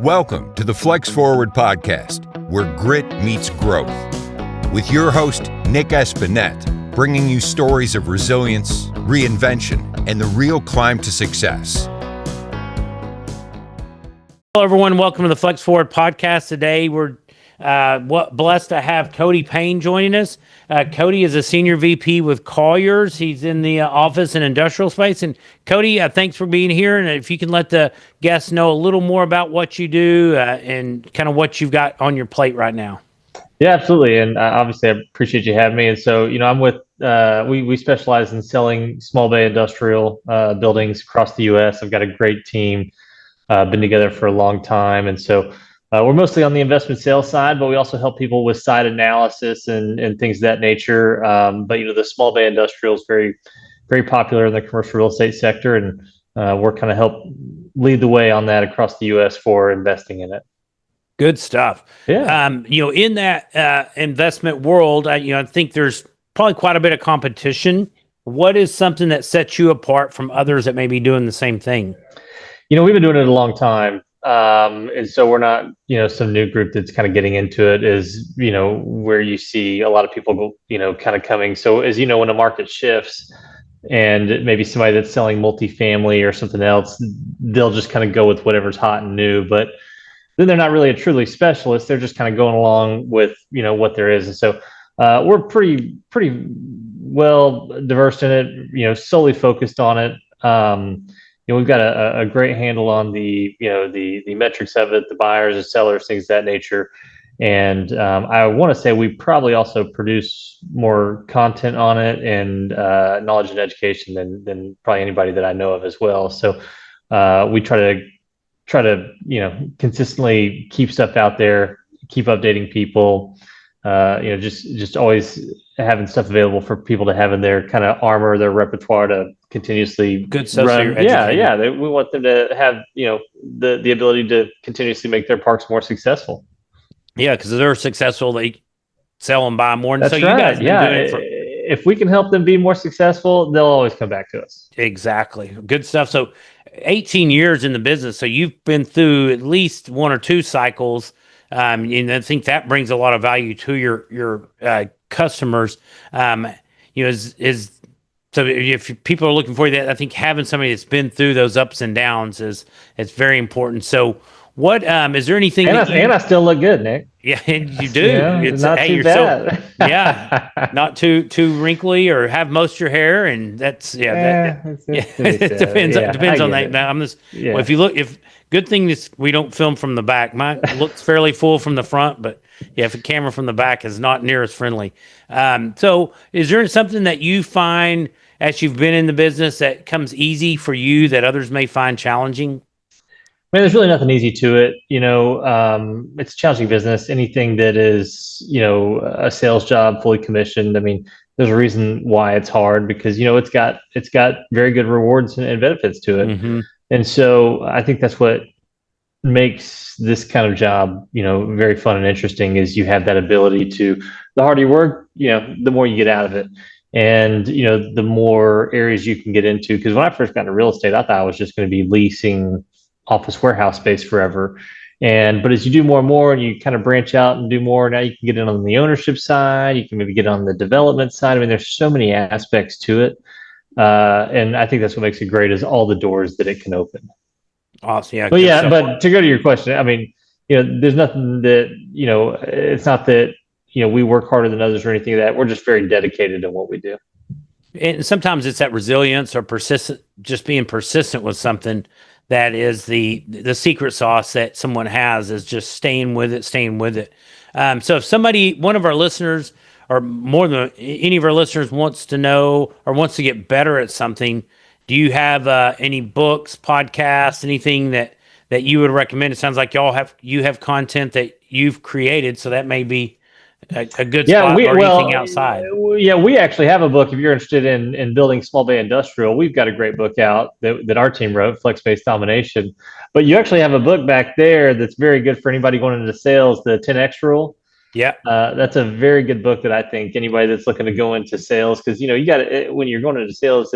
Welcome to the Flex Forward podcast, where grit meets growth. With your host, Nic Espanet, bringing you stories of resilience, reinvention, and the real climb to success. Hello, everyone. Welcome to the Flex Forward podcast. Today, we're blessed to have Cody Payne joining us. Cody is a senior VP with Colliers. He's in the office and industrial space. And Cody, thanks for being here. And if you can let the guests know a little more about what you do and kind of what you've got on your plate right now. Yeah, absolutely. And obviously, I appreciate you having me. And so, I'm with, we specialize in selling small bay industrial buildings across the U.S. I've got a great team, been together for a long time. And so we're mostly on the investment sales side, but we also help people with site analysis and things of that nature. But, the small bay industrial is very, very popular in the commercial real estate sector. And we're kind of help lead the way on that across the U.S. for investing in it. Good stuff. Yeah. In that investment world, I think there's probably quite a bit of competition. What is something that sets you apart from others that may be doing the same thing? We've been doing it a long time. And so we're not, some new group that's kind of getting into it is, where you see a lot of people, kind of coming. So as you know, when a market shifts and maybe somebody that's selling multifamily or something else, they'll just kind of go with whatever's hot and new. But then they're not really a truly specialist. They're just kind of going along with, what there is. And so we're pretty well diverse in it, solely focused on it. We've got a great handle on the metrics of it, the buyers, the sellers, things of that nature. And I want to say we probably also produce more content on it and knowledge and education than probably anybody that I know of as well. So we try to consistently keep stuff out there, keep updating people, just always having stuff available for people to have in their kind of armor, their repertoire to continuously good stuff. Run. Yeah. We want them to have, the ability to continuously make their parks more successful. Yeah, because they're successful, they sell and buy more. And That's so right. You guys have been doing it if we can help them be more successful, they'll always come back to us. Exactly. Good stuff. So 18 years in the business. So you've been through at least one or two cycles. And I think that brings a lot of value to your customers. So if people are looking for you, I think having somebody that's been through those ups and downs is very important. So what is there anything? And I still look good, Nick. Yeah, you do. It's not too bad. Not too wrinkly or have most of your hair, and that's it depends on that. I'm just well, if good thing is we don't film from the back. Mine looks fairly full from the front, but if a camera from the back is not near as friendly. So is there something that you find as you've been in the business that comes easy for you that others may find challenging? I mean, there's really nothing easy to it. It's a challenging business. Anything that is, a sales job, fully commissioned. I mean, there's a reason why it's hard because, it's got very good rewards and benefits to it. Mm-hmm. And so I think that's what makes this kind of job, very fun and interesting is you have that ability to, the harder you work, the more you get out of it. And, the more areas you can get into. Because when I first got into real estate, I thought I was just going to be leasing office warehouse space forever. But as you do more and more and you kind of branch out and do more, now you can get in on the ownership side, you can maybe get on the development side. I mean, there's so many aspects to it. And I think that's what makes it great is all the doors that it can open. Awesome. Yeah. But to go to your question, I mean, there's nothing that, it's not that, we work harder than others or anything like that. We're just very dedicated in what we do. And sometimes it's that resilience or just being persistent with something that is the secret sauce that someone has is just staying with it. So if one of our listeners or more than any of our listeners wants to know or wants to get better at something, do you have any books, podcasts, anything that you would recommend? It sounds like you have content that you've created, so that may be a good spot or anything outside. We actually have a book. If you're interested in building small bay industrial, we've got a great book out that our team wrote, Flex Space Domination. But you actually have a book back there that's very good for anybody going into sales, the 10X rule. Yeah. That's a very good book that I think anybody that's looking to go into sales, because, you got when you're going into sales,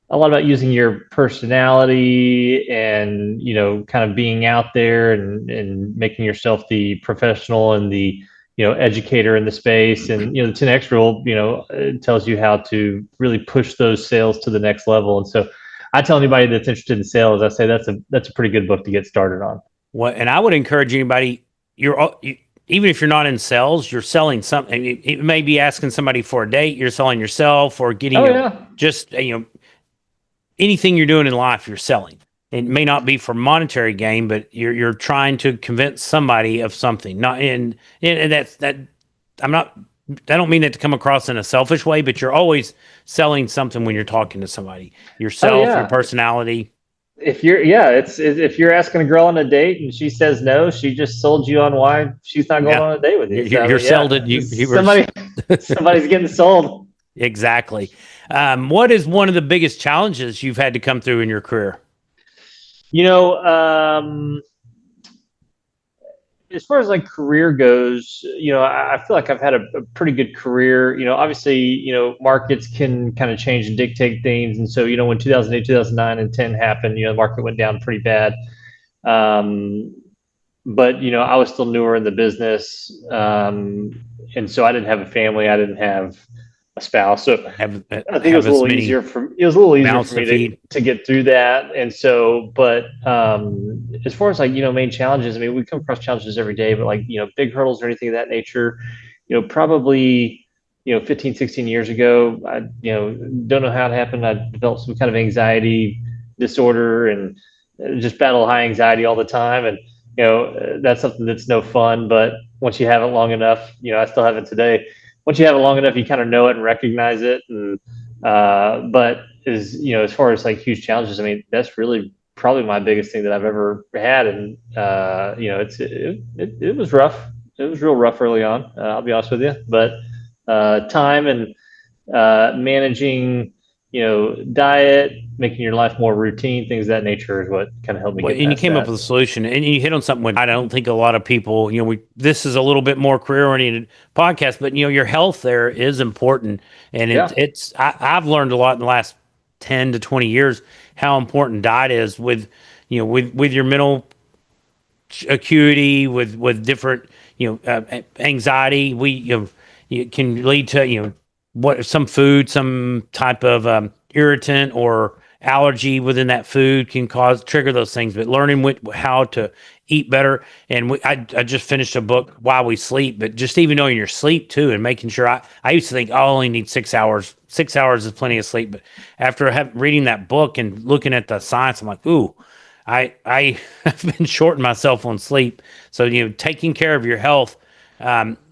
a lot about using your personality and, kind of being out there and making yourself the professional and the, educator in the space. And, the 10X rule, it tells you how to really push those sales to the next level. And so I tell anybody that's interested in sales, I say that's a pretty good book to get started on. Well, and I would encourage anybody, even if you're not in sales, you're selling something. It may be asking somebody for a date, you're selling yourself, or getting just anything you're doing in life, you're selling. It may not be for monetary gain, but you're trying to convince somebody of something. Not and that I'm not. I don't mean that to come across in a selfish way, but you're always selling something when you're talking to somebody. Yourself, your personality. If you're asking a girl on a date and she says no, she just sold you on why she's not going on a date with you. You're sold it. Somebody's getting sold. Exactly. What is one of the biggest challenges you've had to come through in your career? As far as like career goes, I feel like I've had a pretty good career. Obviously, markets can kind of change and dictate things. And so, when 2008, 2009, and 10 happened, the market went down pretty bad. But, I was still newer in the business. And so I didn't have a family. I didn't have a spouse. So I think it was a little easier for me to get through that. And so, but as far as like, main challenges, I mean, we come across challenges every day, but like, big hurdles or anything of that nature, probably, 15, 16 years ago, I, don't know how it happened. I developed some kind of anxiety disorder and just battle high anxiety all the time. And, that's something that's no fun, but once you have it long enough, I still have it today. Once you have it long enough, you kind of know it and recognize it. And but as far as like huge challenges, I mean, that's really probably my biggest thing that I've ever had. And it was rough. It was real rough early on. I'll be honest with you. But time and managing, diet, making your life more routine, things of that nature is what kind of helped me get past and you came up with a solution, and you hit on something when I don't think a lot of people, this is a little bit more career-oriented podcast, but, your health there is important. And I've learned a lot in the last 10 to 20 years how important diet is with your mental acuity, with different, anxiety. It can lead to, some food, some type of irritant or allergy within that food can trigger those things. But learning how to eat better, and I just finished a book, Why We Sleep, but just even knowing your sleep too, and making sure I used to think I only need 6 hours. 6 hours is plenty of sleep, but after reading that book and looking at the science, I'm like, ooh, I have been shorting myself on sleep. So taking care of your health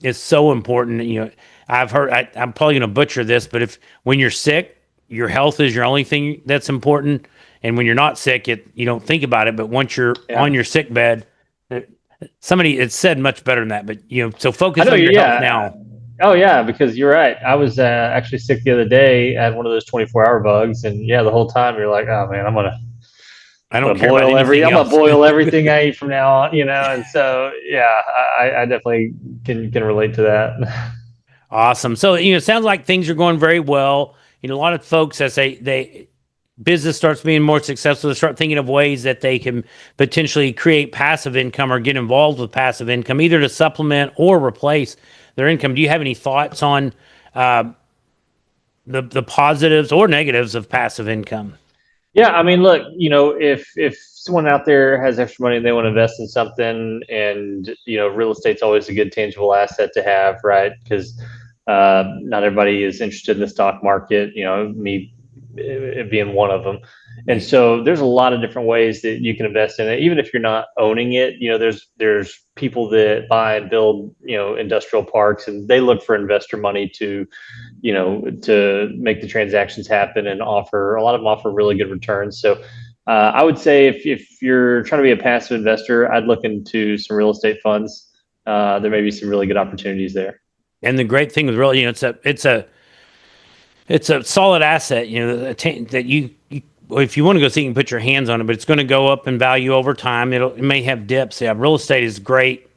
is so important. I've heard, I'm probably going to butcher this, but when you're sick, your health is your only thing that's important. And when you're not sick, you don't think about it. But once you're on your sick bed, it's said much better than that. But so focus on your health now. Oh yeah, because you're right. I was actually sick the other day. I had one of those 24-hour bugs, and the whole time you're like, oh man, I'm gonna boil everything I eat from now on. And so I definitely can relate to that. Awesome. So it sounds like things are going very well. A lot of folks, as business starts being more successful, they start thinking of ways that they can potentially create passive income or get involved with passive income, either to supplement or replace their income. Do you have any thoughts on the positives or negatives of passive income? Yeah, I mean, look, if someone out there has extra money and they want to invest in something, and real estate's always a good tangible asset to have, right? Because not everybody is interested in the stock market, me being one of them. And so there's a lot of different ways that you can invest in it. Even if you're not owning it, there's people that buy and build, industrial parks, and they look for investor money to make the transactions happen, and a lot of them offer really good returns. So I would say if you're trying to be a passive investor, I'd look into some real estate funds. There may be some really good opportunities there. And the great thing with it's a solid asset, that you if you want to go see, you can put your hands on it, but it's going to go up in value over time. It may have dips. Yeah, real estate is great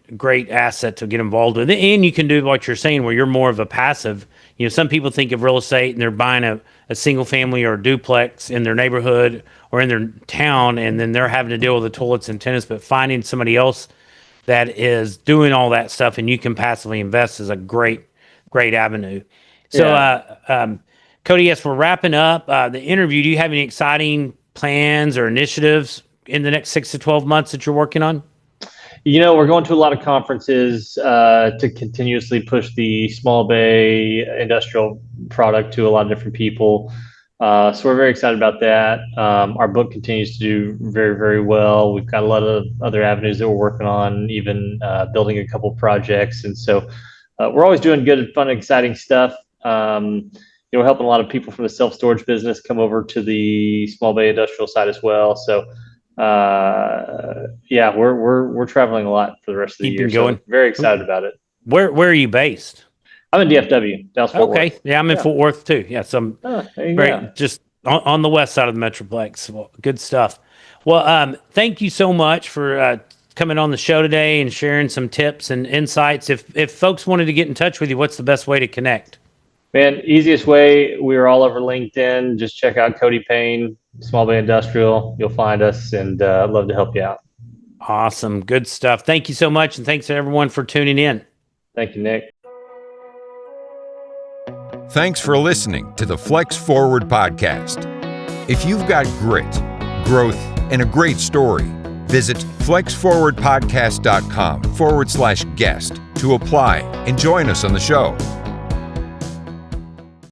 asset to get involved with. And you can do what you're saying, where you're more of a passive. Some people think of real estate and they're buying a single family or a duplex in their neighborhood or in their town, and then they're having to deal with the toilets and tenants, but finding somebody else that is doing all that stuff and you can passively invest is a great avenue. So, Cody, as we're wrapping up the interview, do you have any exciting plans or initiatives in the next 6 to 12 months that you're working on? We're going to a lot of conferences to continuously push the small bay industrial product to a lot of different people. So we're very excited about that. Our book continues to do very, very well. We've got a lot of other avenues that we're working on, even building a couple projects. And so we're always doing good, fun, exciting stuff. We're helping a lot of people from the self-storage business come over to the small bay industrial side as well. So we're traveling a lot for the rest of the year. Going. So very excited about it. Where are you based? I'm in DFW, Dallas Fort Worth. Okay. Yeah, I'm in Fort Worth too. Yeah, so I'm just on the west side of the Metroplex. Well, good stuff. Well, thank you so much for coming on the show today and sharing some tips and insights. If folks wanted to get in touch with you, what's the best way to connect? Man, easiest way, we are all over LinkedIn. Just check out Cody Payne, Small Bay Industrial. You'll find us, and I'd love to help you out. Awesome. Good stuff. Thank you so much, and thanks to everyone for tuning in. Thank you, Nick. Thanks for listening to the Flex Forward podcast. If you've got grit, growth, and a great story, visit flexforwardpodcast.com/guest to apply and join us on the show.